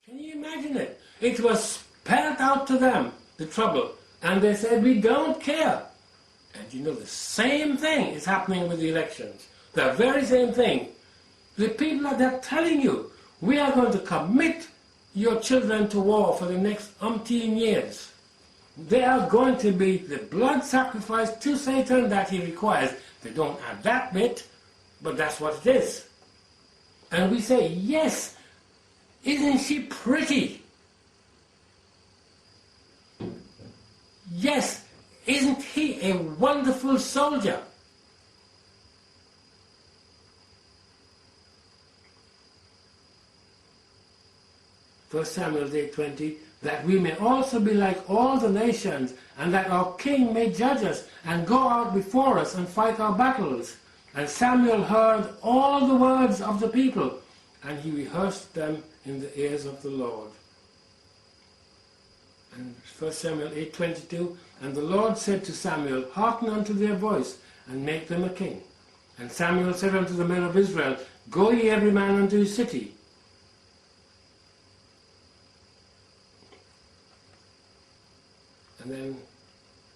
Can you imagine it? It was spelled out to them, the trouble, and they said, we don't care. And you know, the same thing is happening with the elections. The very same thing. The people are there telling you, we are going to commit your children to war for the next umpteen years. They are going to be the blood sacrifice to Satan that he requires. They don't have that bit, but that's what it is. And we say, yes, isn't she pretty? Yes, isn't he a wonderful soldier? First Samuel 8:20, that we may also be like all the nations, and that our king may judge us, and go out before us and fight our battles. And Samuel heard all the words of the people, and he rehearsed them in the ears of the Lord. And 1 Samuel 8:22, and the Lord said to Samuel, hearken unto their voice, and make them a king. And Samuel said unto the men of Israel, go ye every man unto his city. And then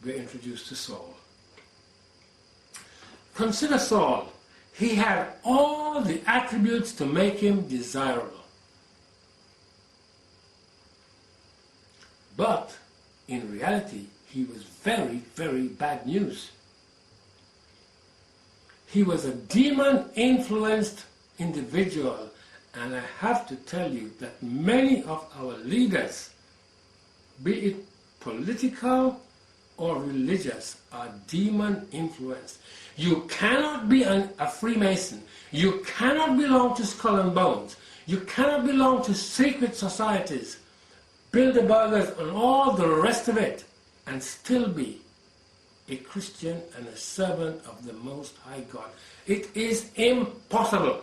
we're introduced to Saul. Consider Saul. He had all the attributes to make him desirable. But in reality, he was very, very bad news. He was a demon-influenced individual, and I have to tell you that many of our leaders, be it political or religious, are demon-influenced. You cannot be a Freemason. You cannot belong to Skull and Bones. You cannot belong to secret societies, Bilderbergers and all the rest of it, and still be a Christian and a servant of the Most High God. It is impossible.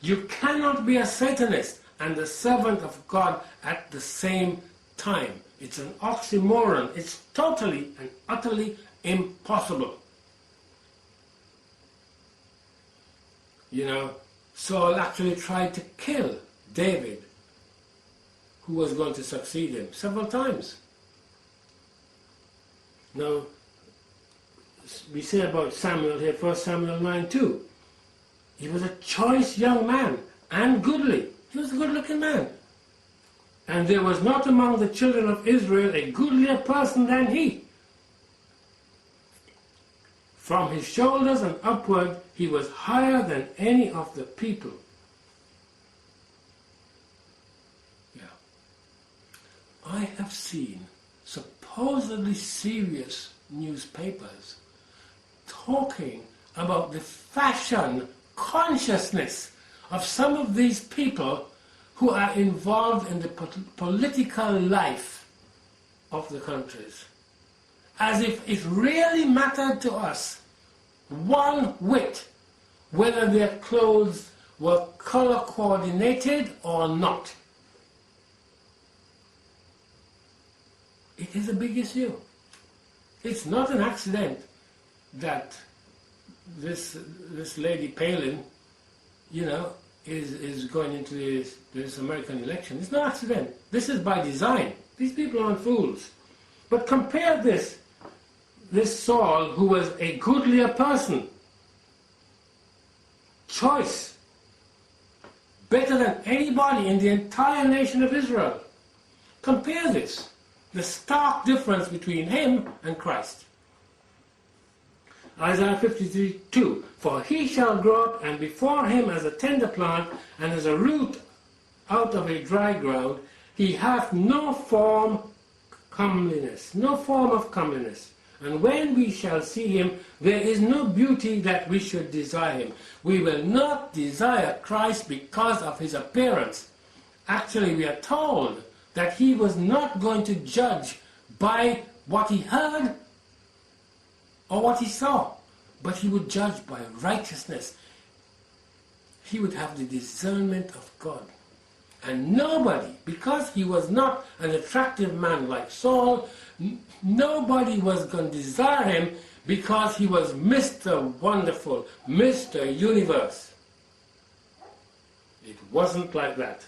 You cannot be a Satanist and a servant of God at the same time. It's an oxymoron. It's totally and utterly impossible. You know, Saul actually tried to kill David, who was going to succeed him, several times. Now, we say about Samuel here, 1 Samuel 9:2. He was a choice young man and goodly. He was a good-looking man. And there was not among the children of Israel a goodlier person than he. From his shoulders and upward, he was higher than any of the people. Yeah. I have seen supposedly serious newspapers talking about the fashion consciousness of some of these people who are involved in the political life of the countries, as if it really mattered to us one whit whether their clothes were color coordinated or not. It is a big issue. It's not an accident that this lady Palin, you know, is going into this American election. It's no accident. This is by design. These people aren't fools. But compare this Saul, who was a goodlier person, choice, better than anybody in the entire nation of Israel. Compare this, the stark difference between him and Christ. Isaiah 53:2, for he shall grow up, and before him as a tender plant, and as a root out of a dry ground, he hath no form of comeliness. And when we shall see him, there is no beauty that we should desire him. We will not desire Christ because of his appearance. Actually, we are told that he was not going to judge by what he heard or what he saw, but he would judge by righteousness. He would have the discernment of God. And nobody, because he was not an attractive man like Saul, nobody was going to desire him because he was Mr. Wonderful, Mr. Universe. It wasn't like that.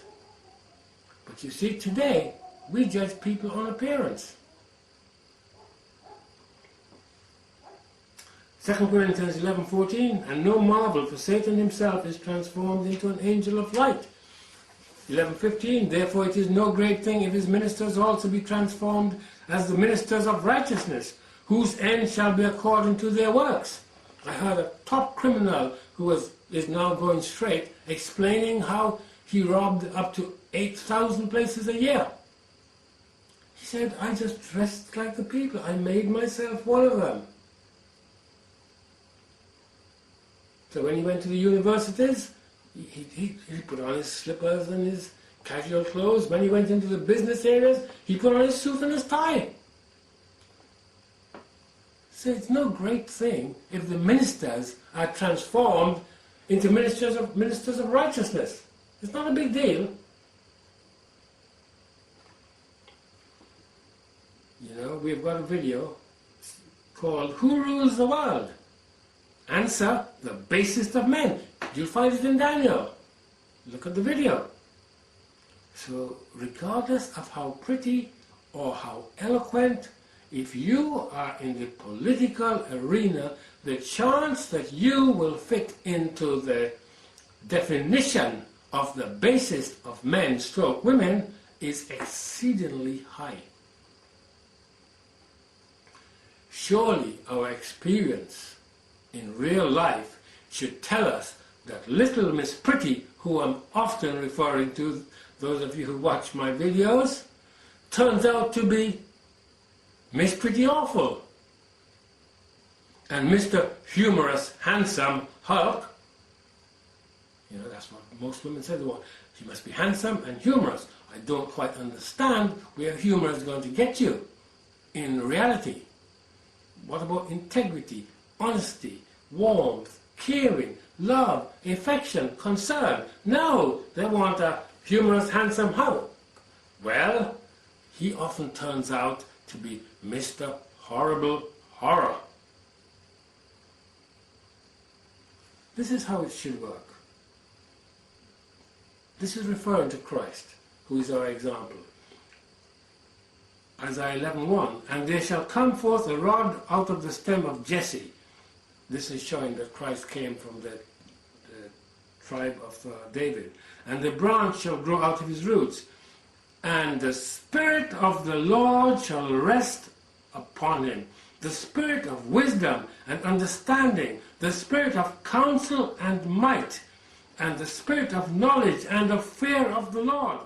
But you see, today, we judge people on appearance. 2 Corinthians 11:14, and no marvel, for Satan himself is transformed into an angel of light. 11:15, therefore it is no great thing if his ministers also be transformed as the ministers of righteousness, whose end shall be according to their works. I heard a top criminal who is now going straight, explaining how he robbed up to 8,000 places a year. He said, I just dressed like the people. I made myself one of them. So when he went to the universities, he put on his slippers and his casual clothes. When he went into the business areas, he put on his suit and his tie. So it's no great thing if the ministers are transformed into ministers of righteousness. It's not a big deal. You know, we've got a video called Who Rules the World? Answer, the basest of men. You'll find it in Daniel. Look at the video. So regardless of how pretty or how eloquent, if you are in the political arena, the chance that you will fit into the definition of the basest of men stroke women is exceedingly high. Surely our experience in real life should tell us that little Miss Pretty, who I'm often referring to, those of you who watch my videos, turns out to be Miss Pretty Awful. And Mr. Humorous, Handsome Hulk, you know, that's what most women say. He must be handsome and humorous. I don't quite understand where humor is going to get you in reality. What about integrity, honesty, warmth, caring, love, affection, concern? No, they want a humorous, handsome Hulk. Well, he often turns out to be Mr. Horrible Horror. This is how it should work. This is referring to Christ, who is our example. Isaiah 11:1, and there shall come forth a rod out of the stem of Jesse. This is showing that Christ came from the tribe of David. And the branch shall grow out of his roots. And the Spirit of the Lord shall rest upon him. The Spirit of wisdom and understanding, the Spirit of counsel and might, and the Spirit of knowledge and of fear of the Lord.